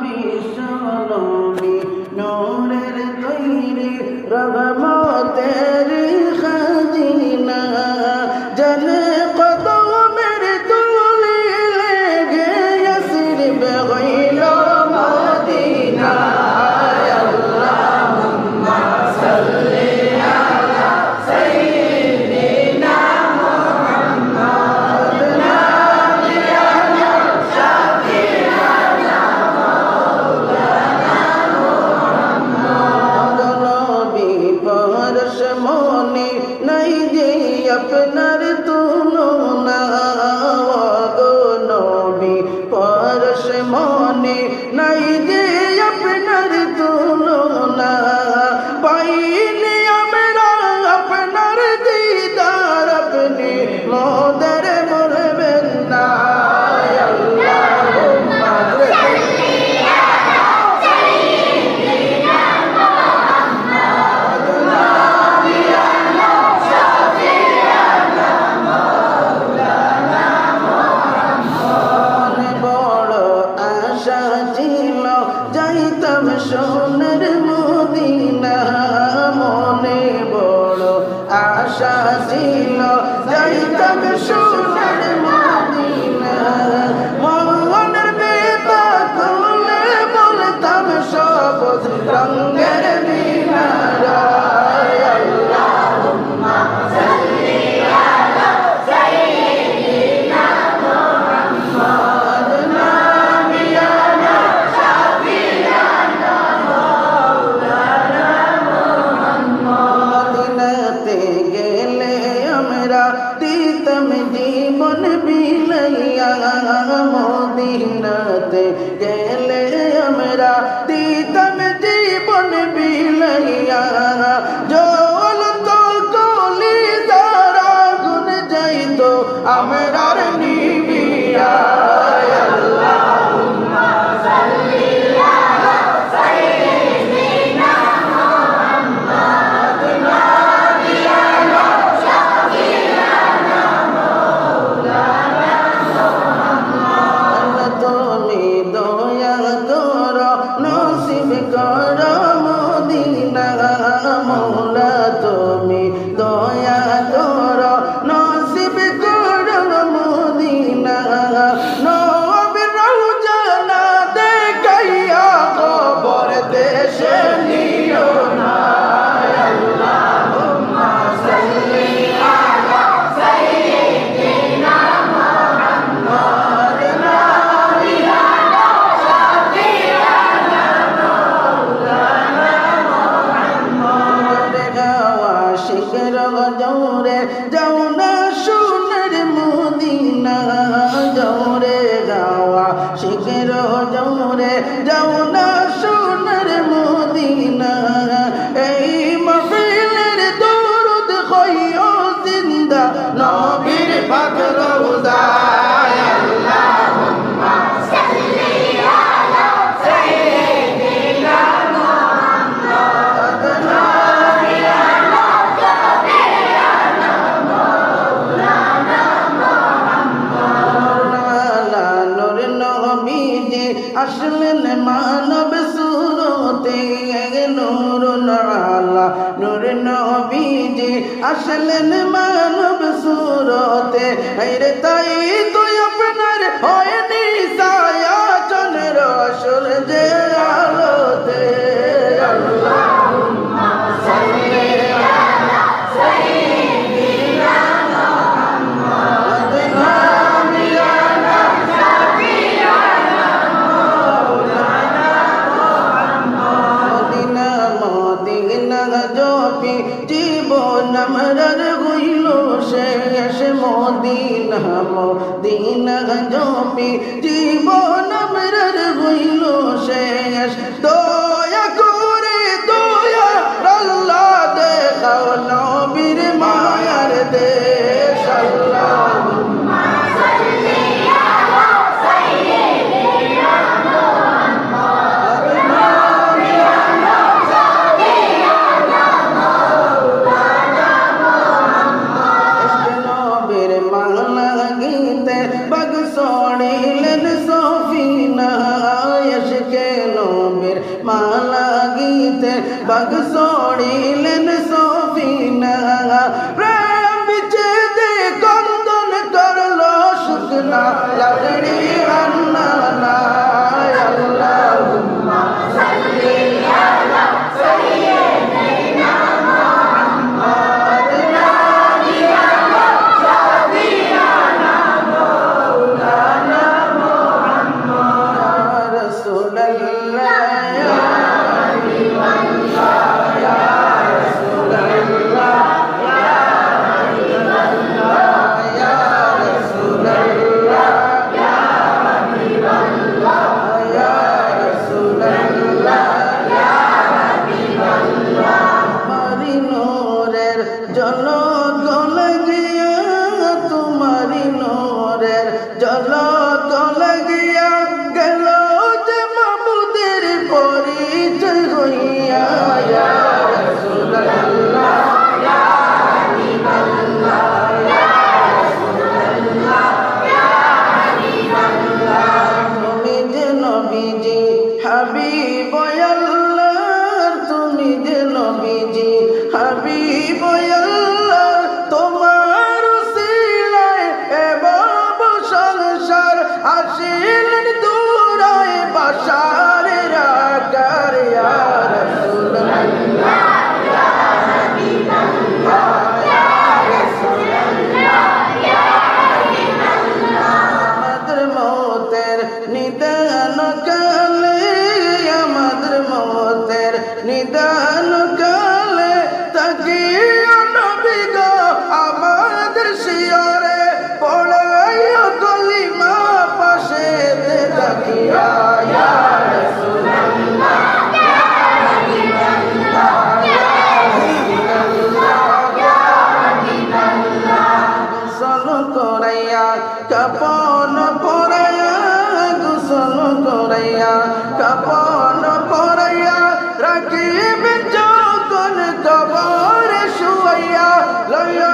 বিশ্বনবী নূরের তৈরি রহমতের খাজিনা জানে কদমের তুলি লেগে ইয়াসরিব হইল মদিনা আল্লাহুম্মা সাল্লি আলা সাইয়্যিদিনা মুহাম্মদ নাবিয়ানা শাফিআনা মাওলানা মুহাম্মদ নবী পরশ মনে নাই যে আপনার তুলনা গো নবী পরশ মনে নাই যে আপনার তুলনা পাইনি আমরা আপনার দিদার আপনি মোদের বলবেন না আল্লাহুম্মা সাল্লি আলা সাইয়্যিদিনা মুহাম্মদ নাবিয়ানা শাফিআনা মাওলানা মুহাম্মদ বড় আশা ছিল যাইতাম সোনার মদিনা মনে বড় আশা ছিল যাইতাম সোনার মদিনা মনের বেতা খুলে বলতাম সবুজ রঙের মিনারা আল্লাহুম্মা সাল্লি আলা সাইয়্যিদিনা মুহাম্মদ নাবিয়ানা শাফিআনা মাওলানা মুহাম্মদ মদিনাতে গেলে আমরা দিতাম জীবন বিলাইয়া মদিনাতে গেলে আমরা দিতাম জীবন বিলাইয়া জ্বলন্ত কলি যারা গুন যাইতো আমরার নিবিয়া আল্লাহুম্মা সাল্লি আলা সাইয়্যিদিনা মুহাম্মদ নাবিয়ানা শাফিআনা মাওলানা মুহাম্মদ তুমি দয়া করো নসিব করো মদিনা মৌলা তুমি দয়া করো নসিব করো মদিনা নবীর রওজা না দেখাইয়া কবর দেশে নিও না আল্লাহুম্মা সাল্লি আলা সাইয়্যিদিনা মুহাম্মদ নাবিয়ানা শাফিআনা মাওলানা মুহাম্মদ গাওয়া শিখর জোরে যাও না সোনার মদিনা জোরে গাওয়া শিখর জোরে যাও না সোনার মদিনা এই মাহফিলের দরুদ কইও জিন্দা নবীর পাক রওজায় আল্লাহুম্মা সাল্লি আলা সাইয়্যিদিনা মুহাম্মদ নাবিয়ানা শাফিআনা মাওলানা মুহাম্মদ আলা নূর নবীজি আসলেন মানব সুরতে নূরুল আলা নূর নবীজি আসলেন মানব সুরতে আরে তাই তো আপনার হয়নি ছায়া চন্দ্র সূর্যের আলোতে আল্লাহুম্মা সাল্লি আলা সাইয়্যিদিনা মুহাম্মদ নাবিয়ানা শাফিআনা মাওলানা মুহাম্মদ মদিনা মদিনা জপি জীবন আমরার হইল শেষ মদিনা মদিনা জপি জীবন আমরার হইল শেষ দয়া করে দয়া আল্লাহ দেখাও নবীর মায়ার দেশ আল্লাহুম্মা সাল্লি আলা সাইয়্যিদিনা মুহাম্মদ নাবিয়ানা শাফিআনা মাওলানা মুহাম্মদ নবীর মালা গীতে বাগ সড়িলেন সফিনা মালা গীতে বাগ সড়িলেন সফিনা প্রেম বিচ্ছেদে কন্দন করলো শুকনা লাগড়ি আন্না আল্লাহুম্মা সাল্লি আলা সাইয়্যিদিনা মুহাম্মদ নাবিয়ানা শাফিয়ানা মাওলানা মুহাম্মদ রাসূলুল্লাহ ইয়া হাবিবাল্লাহ ইয়া রাসূলুল্লাহ ইয়া হাবিবাল্লাহ ইয়া রাসূলুল্লাহ ইয়া হাবিবাল্লাহ ইয়া রাসূলুল্লাহ ইয়া হাবিবাল্লাহ তোমারি নূরের ঝলক লাগিয়া তোমারি নূরের ঝলক লাগিয়া গেল যে মাবুদের পরিচয় হইয়া ইয়া রাসূলুল্লাহ ইয়া হাবিবাল্লাহ ইয়া রাসূলুল্লাহ ইয়া হাবিবাল্লাহ তুমি যে নবীজি হাবিব আল্লাহ তুমি যে নবীজি হাবিব আল্লাহ তোমার উসিলায় এবাব সংসার আসিলেন দূরায় বাশারের আকার ইয়া রাসূলুল্লাহ ইয়া হাবিবাল্লাহ ইয়া রাসূলুল্লাহ ইয়া হাবিবাল্লাহ আমাদের মওতের নিদান কালে আমাদের মওতের নিদান কালে তাকিয়া নবী গো আমাদের শিয়রে পড়াইয়া কলিমা পাশে তাকিয়া ইয়া রাসূলুল্লাহ ইয়া হাবিবাল্লাহ ইয়া রাসূলুল্লাহ ইয়া হাবিবাল্লাহ গোসল করাইয়া কাপন পরাইয়া গোসল করাইয়া কাপন পরাইয়া রাখিবেন যখন কবরে শুয়াইয়া লইয়া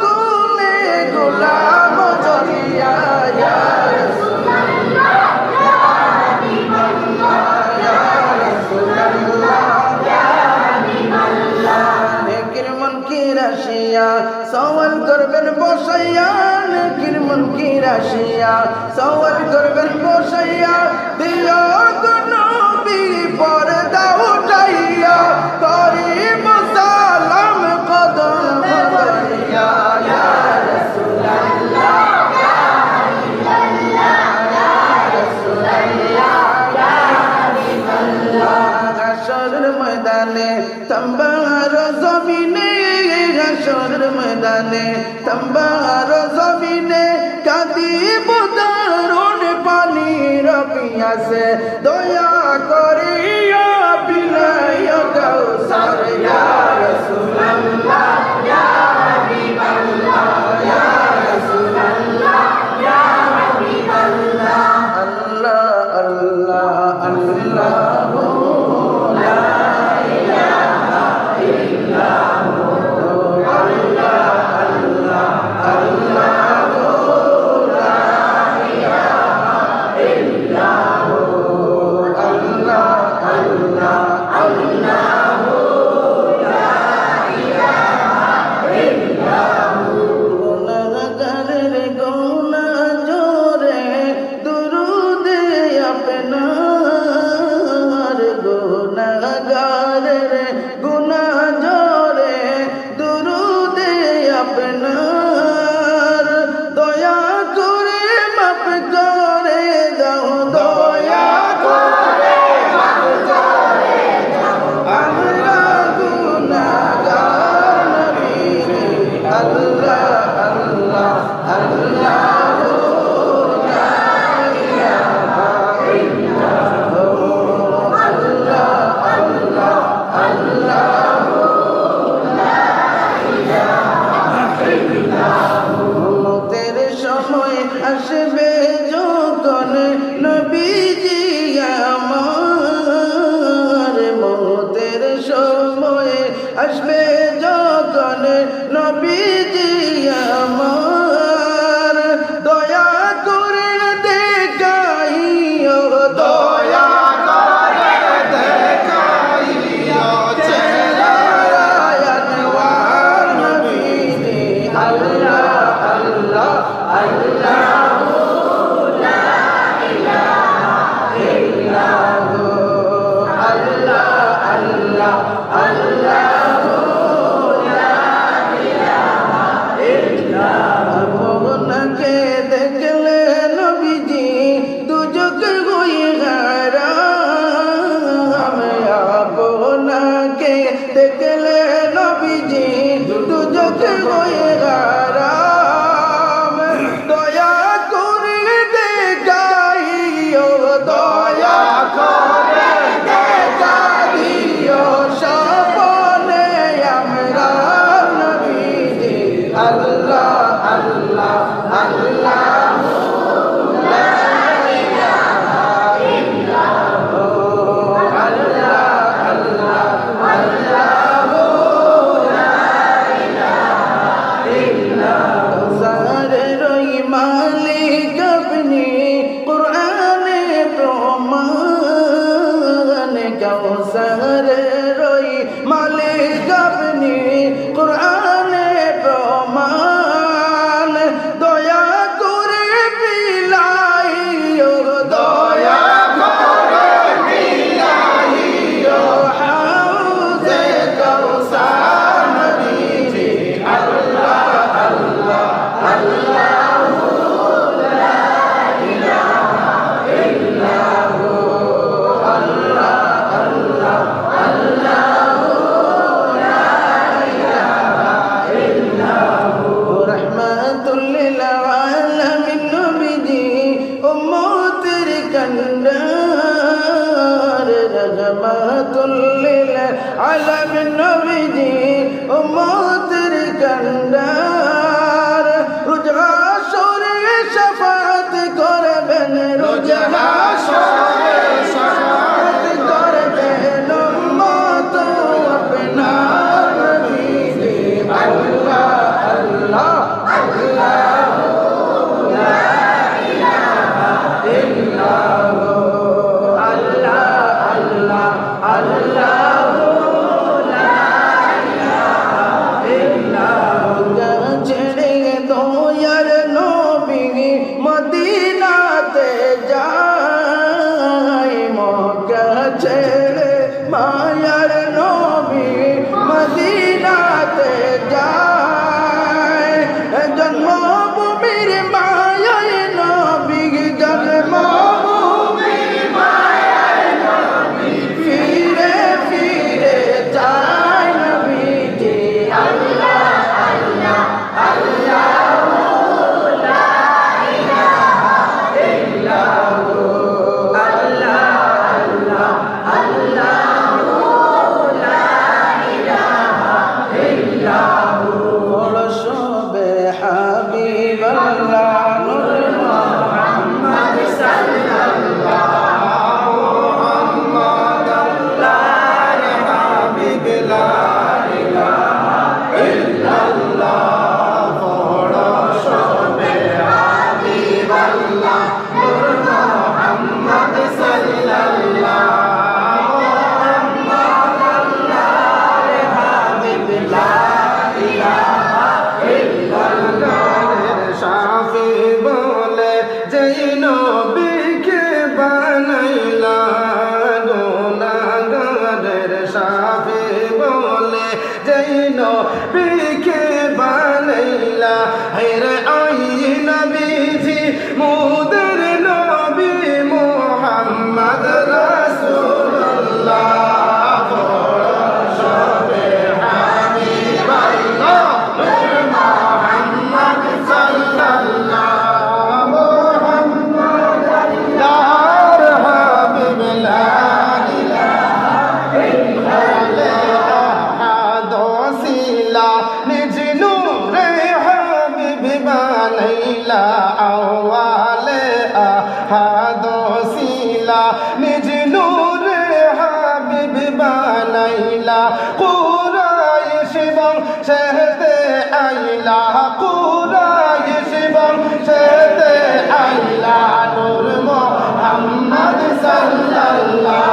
কুলে গোলাম জড়িয়া ইয়া রাসূলুল্লাহ ইয়া হাবিবাল্লাহ ইয়া রাসূলুল্লাহ ইয়া হাবিবাল্লাহ নেকির মুনকির আসিয়া সওয়াল করবেন বসাইয়া নেকির মুনকির আসিয়া সওয়াল করবেন বসাইয়া দিও গো নবী পর্দা উঠাইয়া করিম সালাম কদম ধরিয়া ইয়া রাসূলুল্লাহ ইয়া হাবিবাল্লাহ ইয়া রাসূলুল্লাহ ইয়া হাবিবাল্লাহ হাশরের ময়দানে তাম্বার জমিনে হাশরের ময়দানে তাম্বার জমিনে কাঁদিব দারুণ পানির পিয়াসে দয়া করিয়া পিলাইয়া কাউসার ইয়া রাসূলুল্লাহ ইয়া হাবিবাল্লাহ ইয়া রাসূলুল্লাহ ইয়া হাবিবাল্লাহ আল্লাহ আল্লাহ আল্লাহু লা ইলাহা ইল্লাহু আল্লাহ আল্লাহ আল্লাহু লা ইলাহা ইল্লাহু আল্লাহ উম্মতের কান্ডার রোজ হাসরে শাফাত করবেন রোজ হাসরে শাফাত করবেন উম্মত আপনার নবীজি আল্লাহ আল্লাহ আল্লাহ লা ইলাহা ইল্লাল্লাহ আল্লাহ আল্লাহ আল্লাহ ছেড়ে দয়ার নবী মদিনাতে যায় মক্কা ছেড়ে মায়ার নবী মদিনাতে যায় জন্মভূমির মায়ায় নবী জন্মভূমির মায়ায় নবী ফিরে ফিরে যায় নবীজি আল্লাহ নিজ নূরে হাবিব বানাইলা কুরাইশ বংশেতে আইলা কুরাইশ বংশেতে আইলা নূর মুহাম্মদ সাল্লাল্লাহু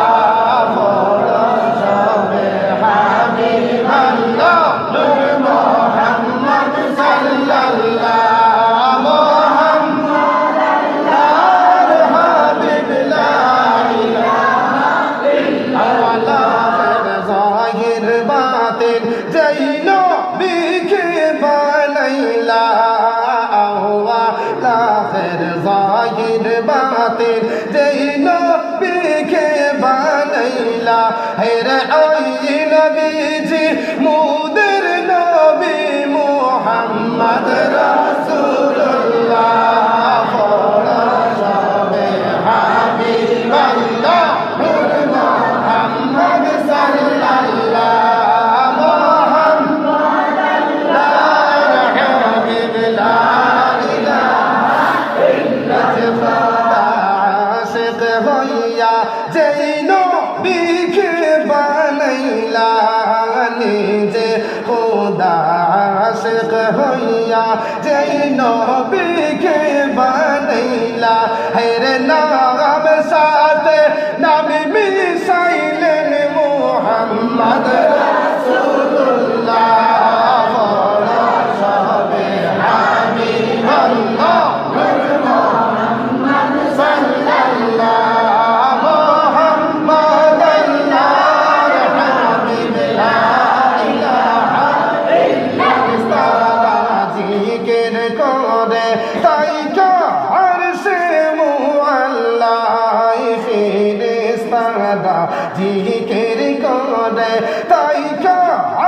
আলাইহি হাবিবাল্লাহ নূর মুহাম্মদ সাল্লাল্লাহু হেরে ওই নবীজি মুদের নবী মুহাম্মদ রাসূলুল্লাহ ফরশবে হাবিবাল্লাহ নূর মুহাম্মদ সাল্লাল্লাহু মুহাম্মদ আল্লাহ হাবিব লা ইলাহা ইল্লাল্লাহ আশিক হইয়া যেই নবীকে বানাইলা নিজে খোদা আশিক হইয়া যেই নবীকে বানাইলা হেরে নাম সাথে নামে মিশাইলেন মুহাম্মদ রাসূলুল্লাহ ফরশবে হাবিবাল্লাহ নূর মুহাম্মদ সাল্লাল্লাহু জিকির করে তাই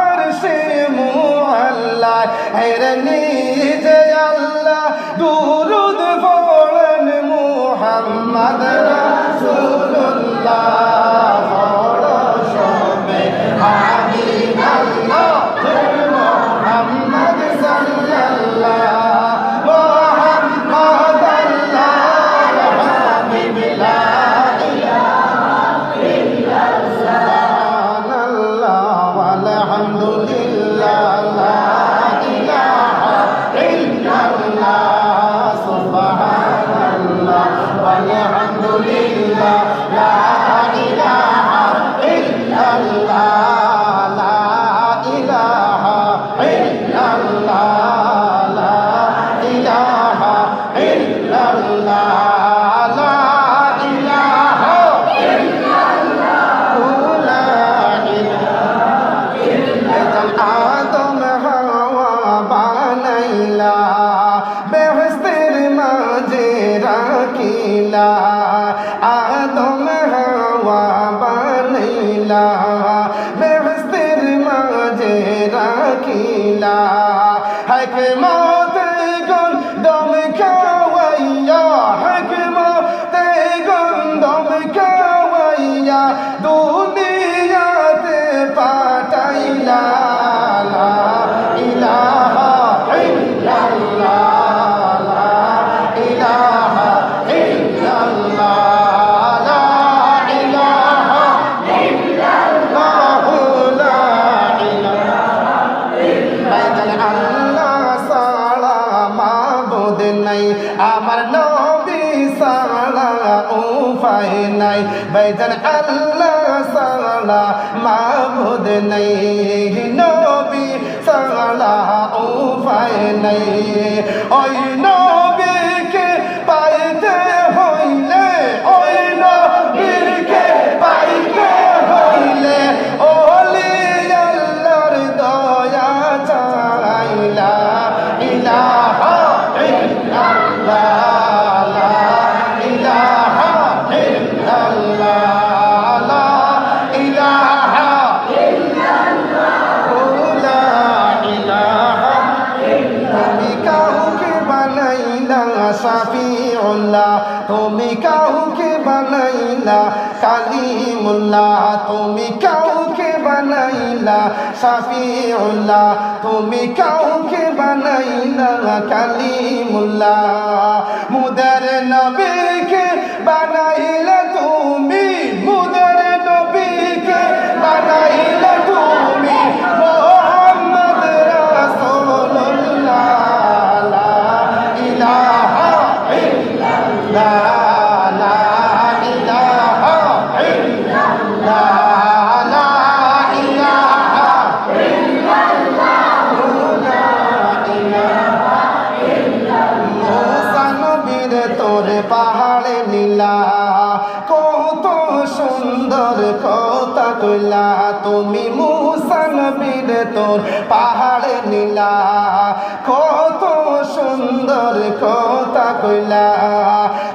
আরশে মুআল্লা হেরে নিজে আল্লাহ দুরুদ পড়েন মুহাম্মদ রাসূলুল্লাহ ফরশবে হাবিবাল্লাহ পাইলা বেহেশতের মাঝে রাখিলা হিকমতে গন্ধম খাওয়াইয়া হিকমতে গন্ধম খাওয়াইয়া দুনিয়াতে পাঠাইলা লা ইলাহা ইল্লাল্লাহ লা ইলাহা ইল্লাল্লাহ লা ইলাহা ইল্লাল্লাহ লা ইলাহা ইল্লাল্লাহ আল্লাহ সারা মাবুদ নাই আমার নবী সারা উপায় নাই ভাইজান আল্লাহ সারা মাবুদ নাই নবী সারা উপায় নাই ওই নবীকে পাইতে হইলে ওই নবীকে পাইতে হইলে ওলি আল্লাহর দয়া চাইলা ইলাহা ইল্লাল্লাহ লা ইলাহা ইল্লাল্লাহ লা ইলাহা ইল্লাল্লাহ লা ইলাহা তুমি কাউকে বানাইলা শাফিউল্লাহ তুমি কাউকে বানাইলা কালিমুল্লাহ তুমি কাউকে বানাইলা শাফিউল্লাহ তুমি কাউকে বানাইলা কালিমুল্লাহ মুদের নবীকে বানাইলা তুমি মুদের নবীকে বানাইলা তুমি মুহাম্মদ রাসূলুল্লাহ লা ইলাহা ইল্লাল্লাহ লা ইলাহা ইল্লাল্লাহ লা ইলাহা ইল্লাল্লাহ লা ইলাহা ইল্লাল্লাহ মুসা নবীর তোর পাহাড়ে নীলা কত সুন্দর কথা কইলা তুমি মুসা নবীর তোর পাহাড়ে নীলা কত সুন্দর কথা কইলা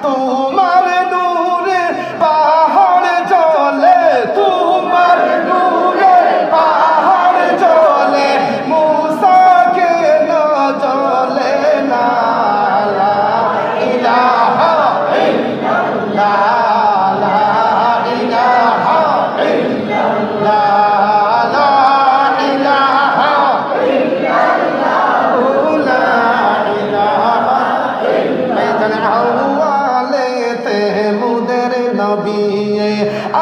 তোমার নূরে পাহাড় জ্বলে তোমার নূরে পাহাড় জ্বলে মুসাকে না জ্বলে না লা ইলাহা ইল্লাল্লাহ লা ইলাহা ইল্লাল্লাহ লা ইলাহা ইল্লাল্লাহ লা ইলাহা ইল্লাল্লাহ আওয়ালেতে মুদের নবী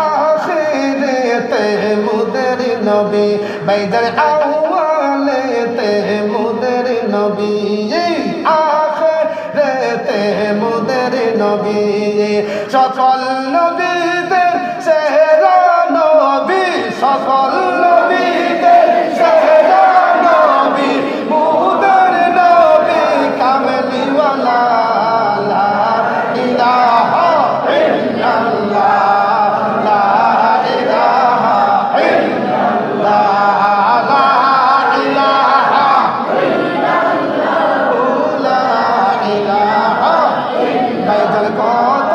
আখিরেতে মুদের নবী বাইদার আওয়ালেতে মুদের নবী আখিরেতে মুদের নবী সকল নবীদের সেরা নবী সকল নবীদের সেরা নবী মুদের নবী কামলিওয়ালা লা ইলাহা ইল্লাল্লাহ লা ইলাহা ইল্লাল্লাহ লা ইলাহা ইল্লাল্লাহ লা ইলাহা বাইতুল কত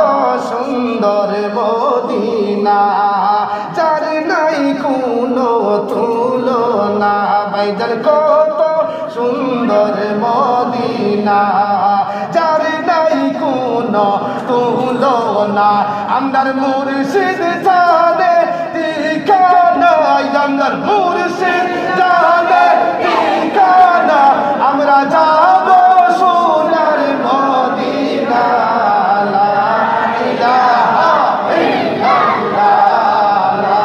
সুন্দর মদিনা যার নাই কোনো তুলনা বাইতুল কত সুন্দর মদিনা যার নাই কোনো তুলনা আমদার মুর্শিদ জানে ঠিকানা আমদার মুর্শিদ জানে ঠিকানা আমরা যাব সোনার মদিনা লা ইলাহা ইল্লাল্লাহ লা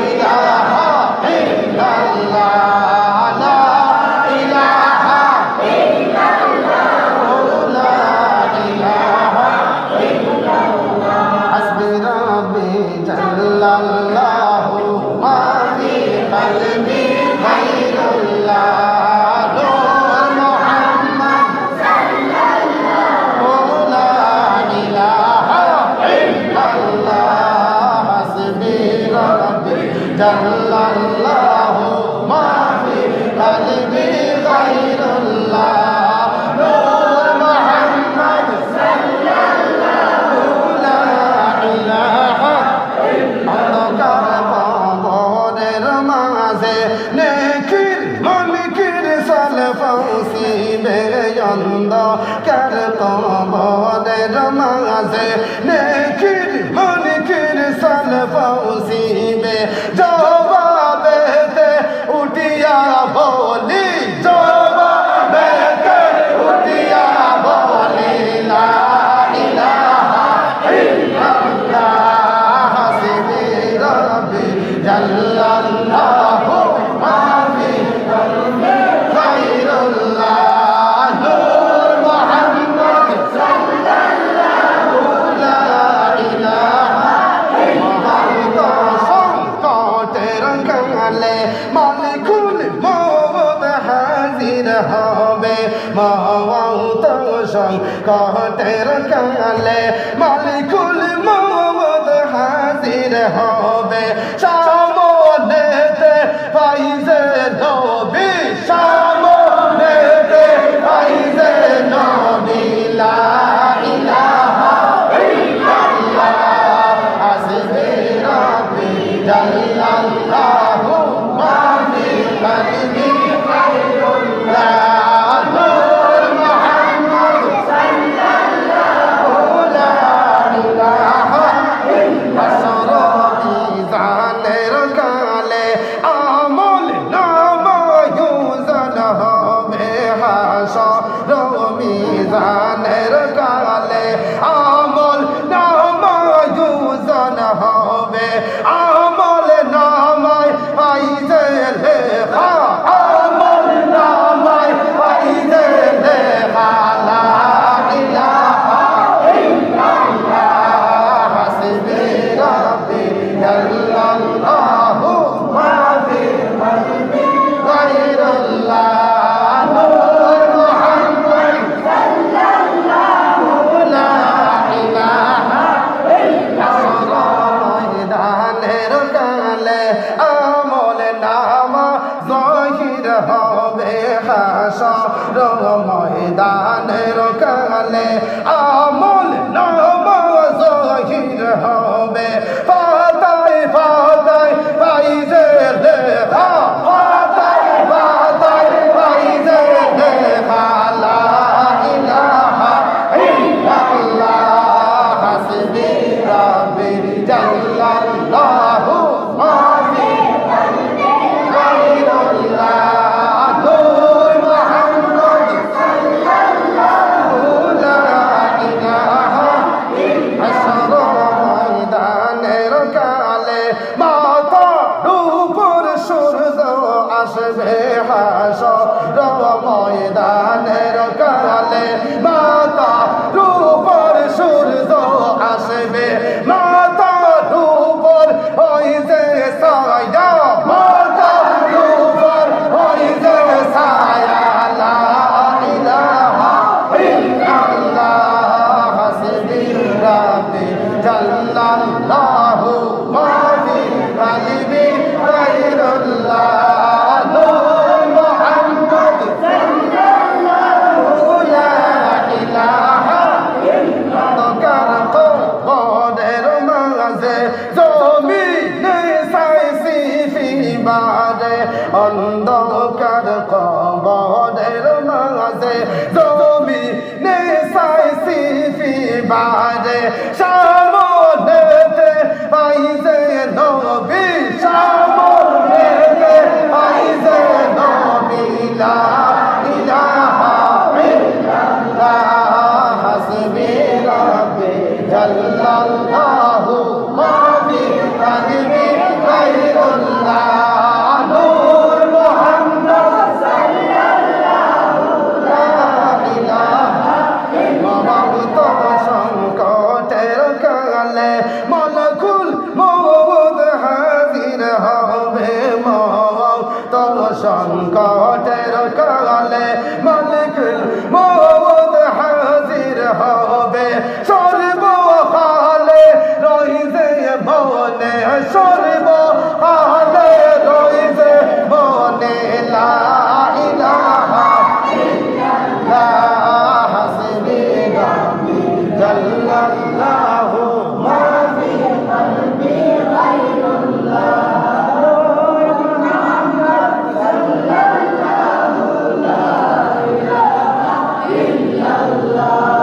ইলাহা ইল্লাল্লাহ লা ইলাহা ইল্লাল্লাহ লা ইলাহা ইল্লাল্লাহ হাসবি রাব্বি জাল্লাল্লাহু মা ফি কলবি গায়রুল্লাহ নূর মুহাম্মদ সাল্লাল্লাহু লা ইলাহা ইল্লাল্লাহ হাসবি রাব্বি জাল্লাল্লাহু মা ফি কলবি গায়রুল্লাহ নূর মুহাম্মদ সাল্লাল্লাহু লা ইলাহা অন্ধকার মনের মাঝে নেকির মনকির সালফাউসিবে জবাবেতে উঠিয়া বলি জবাবেতে উঠিয়া বলি লা ইলাহা ইল্লাল্লাহ হাসবি রাব্বি জাল্লাল্লাহু মা ফি কলবি খায়রুল্লাহ নূর মুহাম্মদ সাল্লাল্লাহু লা ইলাহা ইল্লাল্লাহ সংকটের কালে মালিকুল মওত হাজির হবে মওত সংকটের কালে মালিকুল মওত হাজির হবে সামনেতে ফাইজে নবী সামনেতে ফাইজে নবী লা ইলাহা ইল্লাল্লাহ হাসবি রাব্বি জাল্লাল্লাহু মা ফি কলবি খায়রুল্লাহ নূর মুহাম্মদ সাল্লাল্লাহু লা ইলাহা ইল্লাল্লাহ জানের কালে আমল নামায়ুজান হবে হাসর মিজানের কালে আমল নামায়ুজান হবে আমল নামায় পাইতে লেখা আমল নামায় পাইতে লেখা লা ইলাহা ইল্লাল্লাহ হাসবি রাব্বি জাল্লাল্লাহু মা ফি কলবি খায়রুল্লাহ নূর মুহাম্মদ সাল্লাল্লাহু লা ইলাহা ইল্লাল্লাহ দানের কালে আমল নামা জাহির হবে হাসর ময়দানের কালে আমল নামা জাহির হবে ফাতায় ফাতায় পাইজে লেখা ফাতায় ফাতায় পাইজে লেখা লা ইলাহা ইল্লাল্লাহ হাসবি রাব্বি জাল্লাল্লাহু মা ফি কলবি খায়রুল্লাহ নূর মুহাম্মদ সাল্লাল্লাহু লা ইলাহা ইল্লাল্লাহ ময়দানের কালে মাথার উপর সূর্য আসবে হাসর ময়দানের কালে মাথার উপর সূর্য আসবে মাথার উপর হইছে ছায়া মাথার উপর হইছে ছায়া লা ইলাহা ইল্লাল্লাহ হাসবি রাব্বি জাল্লাল্লাহু মা ফি কলবি খায়রুল্লাহ নূর মুহাম্মদ সাল্লাল্লাহু লা ইলাহা ইল্লাল্লাহ কবরের মাঝে জমিনে সাইসি ফিবারে অন্ধকার কবরের মাঝে জমিনে সাইসি ফিবারে সামনেতে পাইছে নবী সামনেতে পাইছে নবী লা ইলাহা ইল্লাল্লাহ হাসবি রাব্বি জাল্লাল্লাহু মা ফি কলবি খায়রুল্লাহ নূর মুহাম্মদ সাল্লাল্লাহু লা ইলাহা ইল্লাল্লাহ সংকটের কালে মালাকুল মওত হাজির হবে মওত সংকটের কালে মালিকুল মওত হাজির হবে সর্বকালে রইছে মনে সর্বকালে রইছে মনে লা ইলাহা ইল্লাল্লাহ হাসবি রাব্বি জাল্লাল্লাহু মা ফি কলবি খায়রুল্লাহ সাল্লাল্লাহু লা ইলাহা ইল্লাল্লাহ